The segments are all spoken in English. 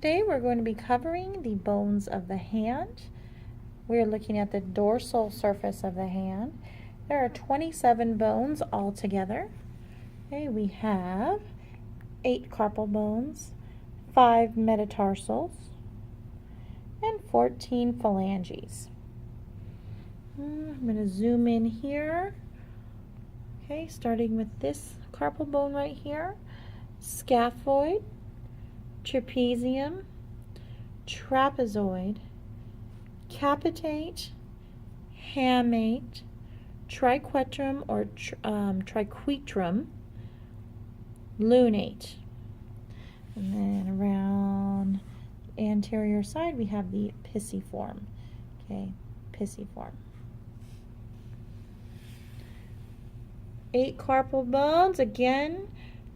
Today we're going to be covering the bones of the hand. We're looking at the dorsal surface of the hand. There are 27 bones altogether. Okay, we have 8 carpal bones, 5 metatarsals, and 14 phalanges. I'm going to zoom in here. Okay, starting with this carpal bone right here, scaphoid, trapezium, trapezoid, capitate, hamate, triquetrum or triquetrum, lunate. And then around the anterior side we have the pisiform. Okay, pisiform. 8 carpal bones, again,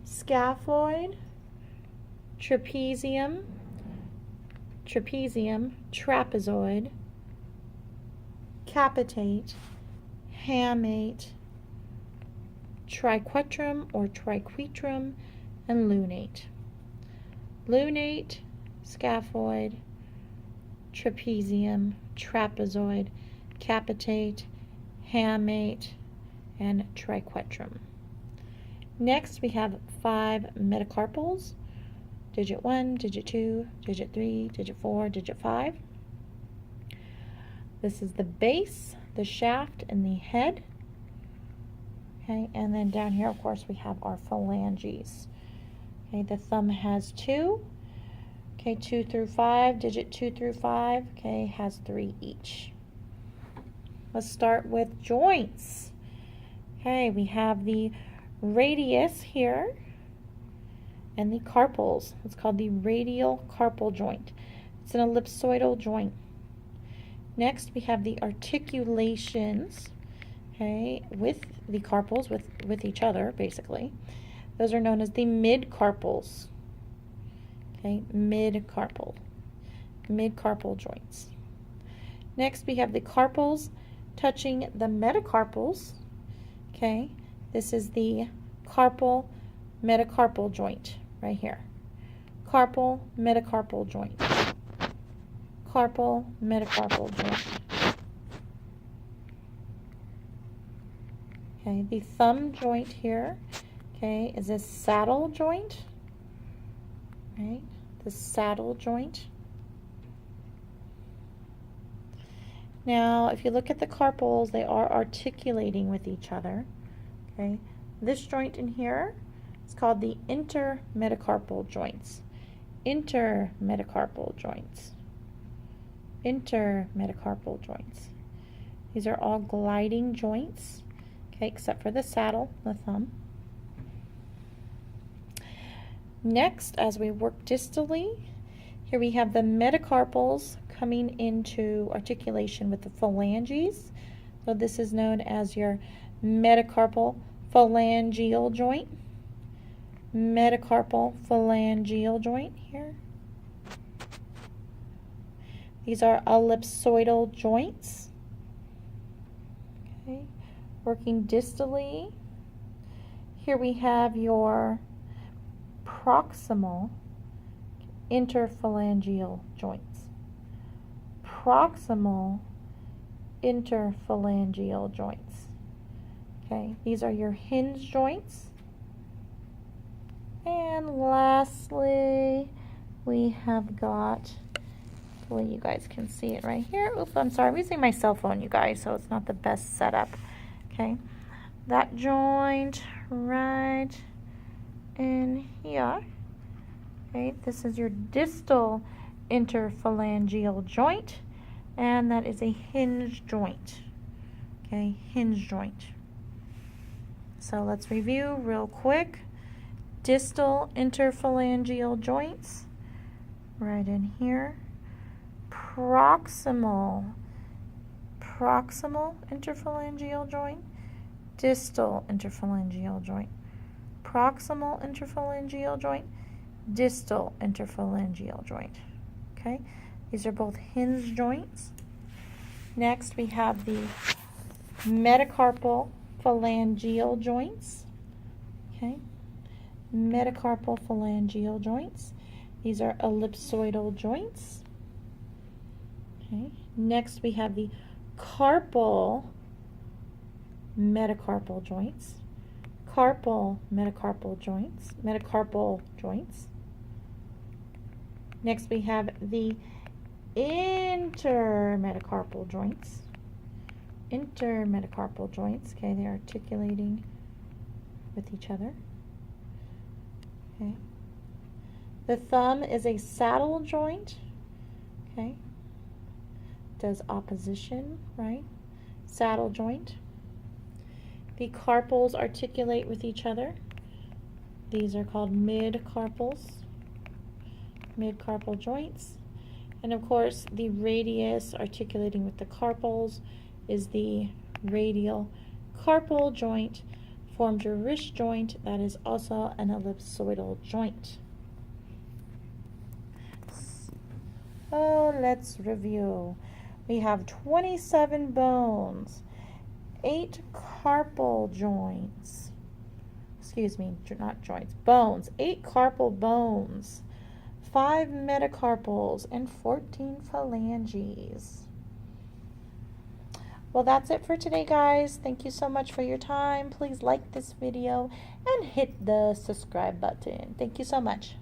scaphoid, trapezium, trapezoid, capitate, hamate, triquetrum or triquetrum, and lunate. Lunate, scaphoid, trapezium, trapezoid, capitate, hamate, and triquetrum. Next we have 5 metacarpals, digit 1, digit 2, digit 3, digit 4, digit 5. This is the base, the shaft, and the head. Okay, and then down here, of course, we have our phalanges. Okay, the thumb has 2. Okay, 2 through 5, digit 2 through 5, okay, has 3 each. Let's start with joints. Okay, we have the radius here and the carpals. It's called the radial carpal joint. It's an ellipsoidal joint. Next, we have the articulations, okay, with the carpals, with each other, basically. Those are known as the mid-carpals. Okay, mid-carpal joints. Next, we have the carpals touching the metacarpals. Okay, this is the carpal metacarpal joint right here. Carpal metacarpal joint. Carpal metacarpal joint. Okay, the thumb joint here, okay, is a saddle joint. Right, the saddle joint. Now, if you look at the carpals, they are articulating with each other. Okay, this joint in here is called the intermetacarpal joints. Intermetacarpal joints. Intermetacarpal joints. These are all gliding joints, okay, except for the saddle, the thumb. Next, as we work distally, here we have the metacarpals coming into articulation with the phalanges. So this is known as your metacarpal phalangeal joint. Metacarpal phalangeal joint here. These are ellipsoidal joints. Okay, working distally. Here we have your proximal interphalangeal joints. Proximal interphalangeal joints. Okay, these are your hinge joints. And lastly, we have got, well, you guys can see it right here. Oops, I'm sorry, I'm using my cell phone, you guys, so it's not the best setup. Okay, that joint right in here. Okay, this is your distal interphalangeal joint, and that is a hinge joint. Okay, hinge joint. So let's review real quick. Distal interphalangeal joints, right in here. Proximal interphalangeal joint, distal interphalangeal joint. Proximal interphalangeal joint, distal interphalangeal joint. Okay, these are both hinge joints. Next, we have the metacarpal phalangeal joints. Okay, metacarpal phalangeal joints. These are ellipsoidal joints. Okay. Next we have the carpal metacarpal joints. Carpal metacarpal joints. Metacarpal joints. Next we have the intermetacarpal joints. Intermetacarpal joints. Okay, they're articulating with each other. Okay. The thumb is a saddle joint. Okay. Does opposition, right? Saddle joint. The carpals articulate with each other. These are called mid-carpals. Mid-carpal joints. And of course, the radius articulating with the carpals is the radial carpal joint. Forms your wrist joint. That is also an ellipsoidal joint. So let's review. We have 27 bones, 8 carpal joints. Excuse me, not joints, bones. 8 carpal bones, 5 metacarpals, and 14 phalanges. Well, that's it for today, guys. Thank you so much for your time. Please like this video and hit the subscribe button. Thank you so much.